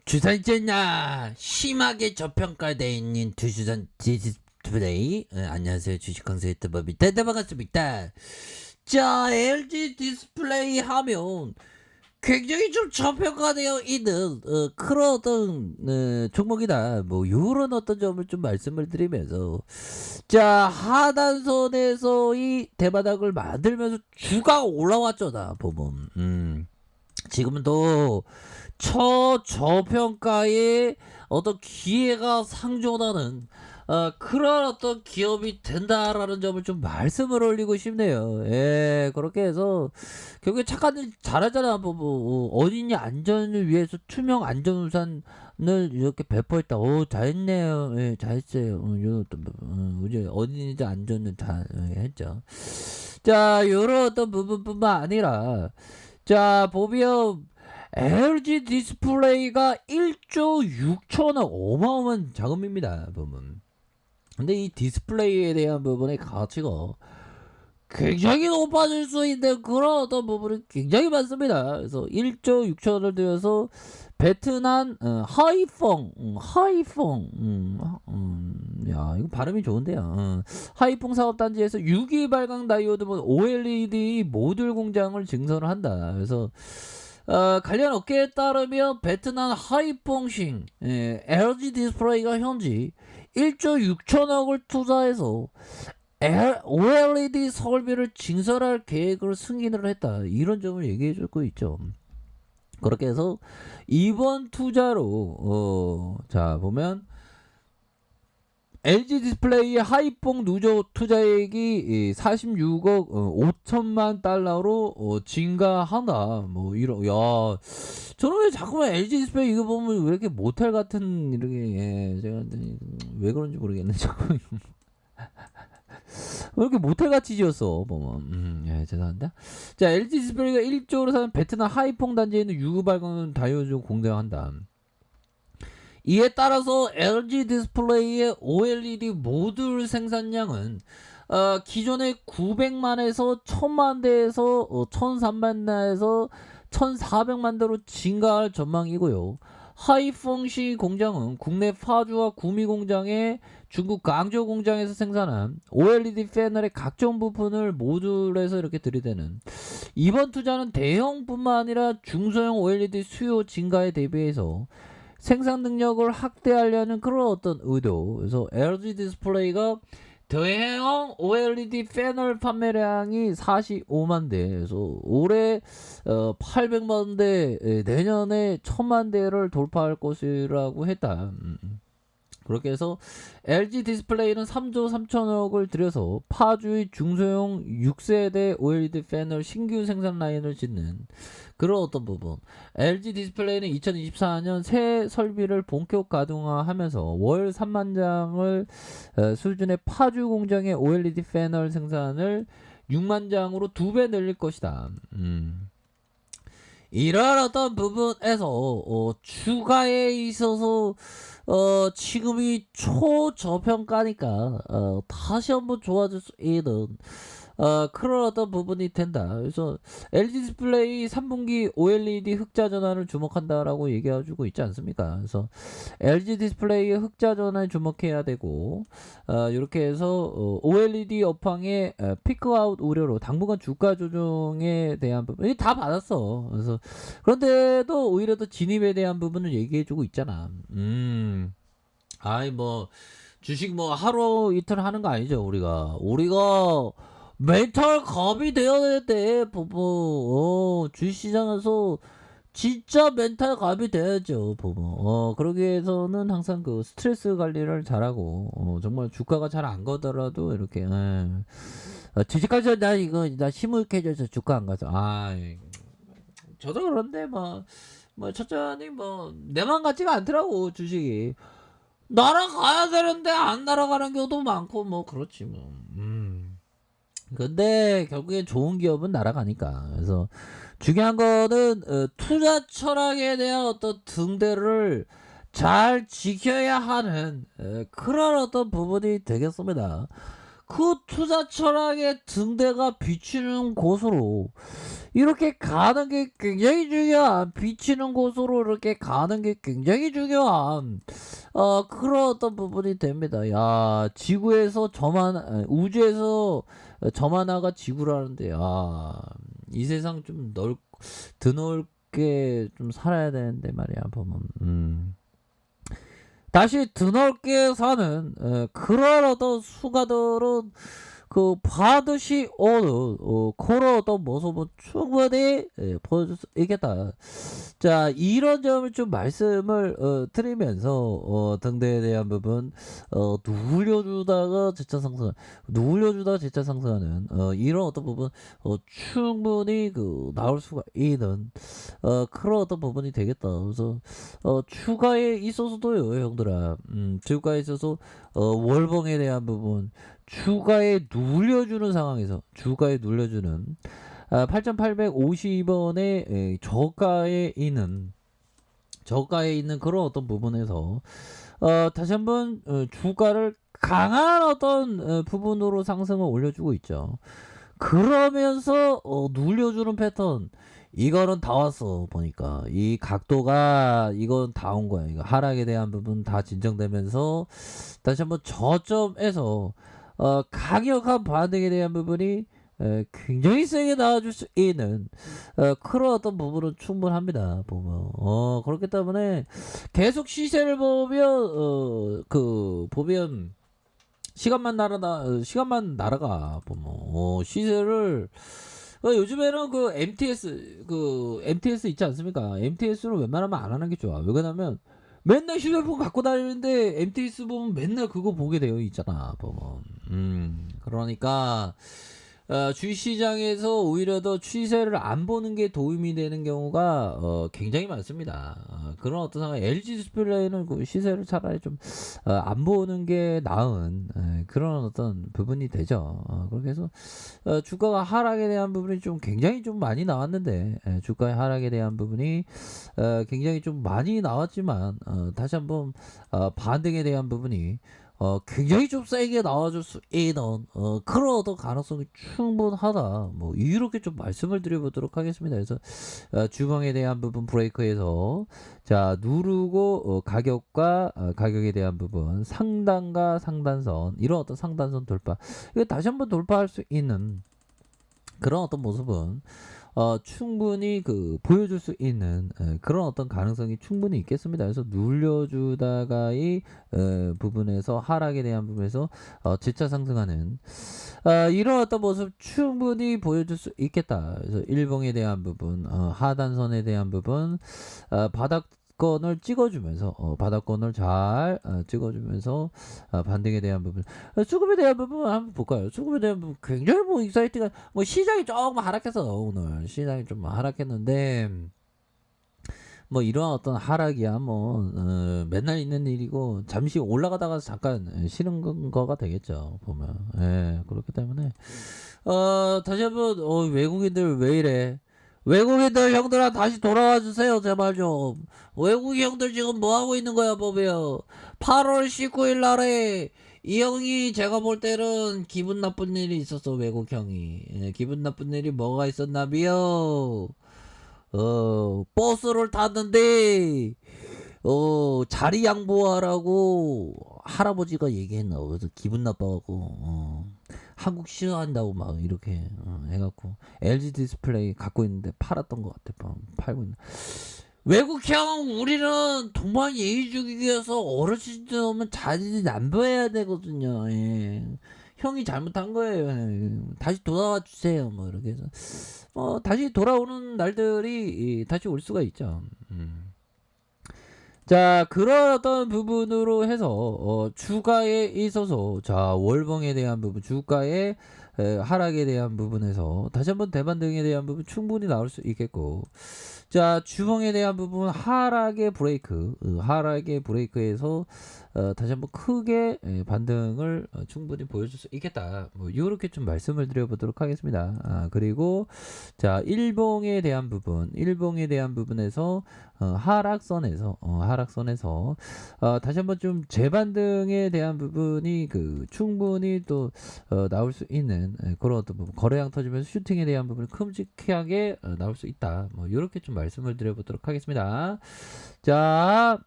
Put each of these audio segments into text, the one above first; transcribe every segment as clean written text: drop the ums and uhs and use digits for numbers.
주산제나 심하게 저평가되어 있는 두주산 디스플레이. 안녕하세요, 주식강사 유튜버입니다. 반갑습니다. 자, LG 디스플레이 하면 굉장히 좀 저평가되어 있는 그런 어떤 종목이다. 뭐 요런 어떤 점을 좀 말씀을 드리면서, 자, 하단선에서의 대바닥을 만들면서 주가가 올라왔죠. 나 보면 지금은 또 저평가의 어떤 기회가 상존하는 그런 어떤 기업이 된다라는 점을 좀 말씀을 올리고 싶네요. 예, 그렇게 해서 결국에 착한 일 잘하잖아. 어린이 안전을 위해서 투명 안전우산을 이렇게 배포했다. 오, 잘했네요. 예, 잘했어요. 요런 어떤 우리 어린이들 안전을 잘 했죠. 자, 요런 어떤 부분뿐만 아니라, 자, 보면 LG 디스플레이가 1조 6천억, 어마어마한 자금입니다. 보면. 근데 이 디스플레이에 대한 부분의 가치가 굉장히 높아질 수 있는 그런 어떤 부분이 굉장히 많습니다. 그래서 1조 6천원을 들여서 베트남 야, 이거 발음이 좋은데요. 하이퐁 사업단지에서 6기 발광 다이오드 OLED 모듈 공장을 증설을 한다. 그래서 관련 업계에 따르면 베트남 하이퐁싱 LG 디스플레이가 현재 1조 6천억을 투자해서 OLED 설비를 증설할 계획을 승인을 했다. 이런 점을 얘기해 주고 있죠. 그렇게 해서 이번 투자로 자 보면 LG 디스플레이의 하이퐁 누조 투자액이 46억 5천만 달러로 증가한다. 뭐 이런, 야, 저는 왜 자꾸만 LG 디스플레이 이거 보면 왜 이렇게 모텔 같은 이렇게, 예, 제가 왜 그런지 모르겠네. 자꾸 왜 이렇게 모텔같이 지었어 보면. 예, 죄송합니다. 자, LG 디스플레이가 1조로 사는 베트남 하이퐁 단지에 있는 유구 발광 다이오드 공장한다. 이에 따라서 LG 디스플레이의 OLED 모듈 생산량은 기존의 900만에서 1000만 대에서 1300만 대에서 1400만 대로 증가할 전망이고요. 하이퐁시 공장은 국내 파주와 구미 공장에 중국 강조 공장에서 생산한 OLED 패널의 각종 부품을 모듈에서 이렇게 들이대는, 이번 투자는 대형뿐만 아니라 중소형 OLED 수요 증가에 대비해서 생산 능력을 확대하려는 그런 어떤 의도. 그래서 LG 디스플레이가 대형 OLED 패널 판매량이 45만 대, 그래서 올해 800만 대, 내년에 1000만 대를 돌파할 것이라고 했다. 그렇게 해서 LG 디스플레이는 3조 3천억을 들여서 파주의 중소형 6세대 OLED 패널 신규 생산 라인을 짓는 그런 어떤 부분. LG 디스플레이는 2024년 새 설비를 본격 가동화하면서 월 3만 장을 수준의 파주 공장의 OLED 패널 생산을 6만 장으로 2배 늘릴 것이다. 이런 어떤 부분에서 추가에 있어서 지금이 초저평가니까 다시 한번 좋아질 수 있는 그런 어떤 부분이 된다. 그래서 LG 디스플레이 3분기 OLED 흑자 전환을 주목한다라고 얘기해주고 있지 않습니까? 그래서 LG 디스플레이의 흑자 전환에 주목해야 되고, 이렇게 해서 OLED 업황의 피크아웃 우려로 당분간 주가 조정에 대한 부분 다 받았어. 그래서 그런데도 오히려 더 진입에 대한 부분을 얘기해주고 있잖아. 아이 뭐 주식 뭐 하루 이틀 하는 거 아니죠. 우리가 멘탈 갑이 되어야 돼. 주식시장에서 진짜 멘탈 갑이 돼야죠. 그러기 위해서는 항상 그 스트레스 관리를 잘하고, 정말 주가가 잘 안 가더라도 이렇게, 주식가서 나 시무룩해져서 주가 안 가서, 저도 그런데 천천히 내 맘 같지가 않더라고. 주식이 날아가야 되는데 안 날아가는 경우도 많고 그렇지 뭐. 근데 결국엔 좋은 기업은 날아가니까. 그래서 중요한 거는 투자 철학에 대한 어떤 등대를 잘 지켜야 하는 그런 어떤 부분이 되겠습니다. 그 투자 철학의 등대가 비치는 곳으로 이렇게 가는 게 굉장히 중요한, 비치는 곳으로 이렇게 가는 게 굉장히 중요한 그런 어떤 부분이 됩니다. 야, 지구에서 우주에서 점 하나가 지구라는데, 이 세상 좀 드넓게 좀 살아야 되는데 말이야, 보면. 다시 드넓게 사는 그런 어떤 수가들은 그 반드시 오는 그런 어떤 모습은 충분히 보여줄 수 있겠다. 자, 이런 점을 좀 말씀을 드리면서 등대에 대한 부분 누울려주다가 재차 상승하는 이런 어떤 부분 충분히 나올 수가 있는 그런 어떤 부분이 되겠다. 그래서 추가에 있어서도요, 형들아. 추가에 있어서 월봉에 대한 부분 주가에 눌려주는 상황에서 주가에 눌려주는 8,850원의 저가에 있는 그런 어떤 부분에서 다시 한번 주가를 강한 어떤 부분으로 상승을 올려주고 있죠. 그러면서 눌려주는 패턴, 이거는 다 왔어. 보니까 이 각도가 이건 다 온 거야. 이거 하락에 대한 부분 다 진정되면서 다시 한번 저점에서 강력한 반등에 대한 부분이 굉장히 세게 나와줄 수 있는 그런 어떤 부분은 충분합니다. 보면 그렇기 때문에 계속 시세를 보면 보면 시간만 날아가 보면 시세를 요즘에는 MTS 있지 않습니까? MTS로 웬만하면 안 하는 게 좋아. 왜 그러냐면 맨날 휴대폰 갖고 다니는데 MTS 보면 맨날 그거 보게 되어 있잖아. 보면 그러니까 주식시장에서 오히려 더 추세를 안 보는 게 도움이 되는 경우가 굉장히 많습니다. 그런 어떤 상황, LG 디스플레이는 그 시세를 차라리 좀 안 보는 게 나은 그런 어떤 부분이 되죠. 그렇게 해서 주가가 하락에 대한 부분이 좀 굉장히 좀 많이 나왔는데 주가의 하락에 대한 부분이 굉장히 좀 많이 나왔지만 다시 한번 반등에 대한 부분이 굉장히 좀 세게 나와줄 수 있는 그런 어떤 가능성이 충분하다. 뭐 이렇게 좀 말씀을 드려보도록 하겠습니다. 그래서 주방에 대한 부분 브레이크에서 자 누르고 가격과 가격에 대한 부분 상단과 상단선, 이런 어떤 상단선 돌파, 이거 다시 한번 돌파할 수 있는 그런 어떤 모습은 충분히 보여줄 수 있는 그런 어떤 가능성이 충분히 있겠습니다. 그래서 눌려주다가 이 부분에서 하락에 대한 부분에서 재차 상승하는 이런 어떤 모습 충분히 보여줄 수 있겠다. 그래서 일봉에 대한 부분, 하단선에 대한 부분, 바닥권을 찍어주면서 바닥권을 잘 찍어주면서 반등에 대한 부분, 수급에 대한 부분 한번 볼까요? 수급에 대한 부분 굉장히 뭐 익사이트가, 뭐 시장이 조금 하락해서 오늘 시장이 좀 하락했는데 뭐 이런 어떤 하락이야 뭐 맨날 있는 일이고 잠시 올라가다가 잠깐 쉬는 거가 되겠죠, 보면. 예, 그렇기 때문에 다시 한번 외국인들 왜 이래? 외국인들 형들아 다시 돌아와 주세요, 제발 좀. 외국 형들 지금 뭐 하고 있는 거야, 보면. 8월 19일 날에 이 형이 제가 볼 때는 기분 나쁜 일이 있었어, 외국 형이. 기분 나쁜 일이 뭐가 있었나비요? 버스를 탔는데 자리 양보하라고 할아버지가 얘기했나. 그래서 기분 나빠갖고 한국 싫어한다고 막 이렇게 해갖고 LG 디스플레이 갖고 있는데 팔았던 것 같아. 팔고 있는. 외국형, 우리는 동방 예의주의에서 어르신들 오면 자리 양보해야 되거든요. 예. 형이 잘못한 거예요. 다시 돌아와 주세요. 뭐 이렇게 해서 다시 돌아오는 날들이 다시 올 수가 있죠. 자, 그런 어떤 부분으로 해서 주가에 있어서 자 월봉에 대한 부분, 주가의 하락에 대한 부분에서 다시 한번 대반등에 대한 부분 충분히 나올 수 있겠고, 자 주봉에 대한 부분 하락의 브레이크에서 다시 한번 크게 반등을 충분히 보여줄 수 있겠다. 뭐 이렇게 좀 말씀을 드려보도록 하겠습니다. 그리고 자 일봉에 대한 부분에서 하락선에서 다시 한번 좀 재반등에 대한 부분이 충분히 또 나올 수 있는 그런 어떤 부분, 거래량 터지면서 슈팅에 대한 부분이 큼직하게 나올 수 있다. 뭐 이렇게 좀 말씀을 드려보도록 하겠습니다. 자,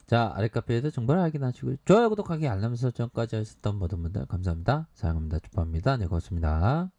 자, 아래 카페에서 정보를 확인하시고 좋아요, 구독하기, 알람 설정까지 하셨던 모든 분들 감사합니다. 사랑합니다. 축복합니다. 네, 고맙습니다.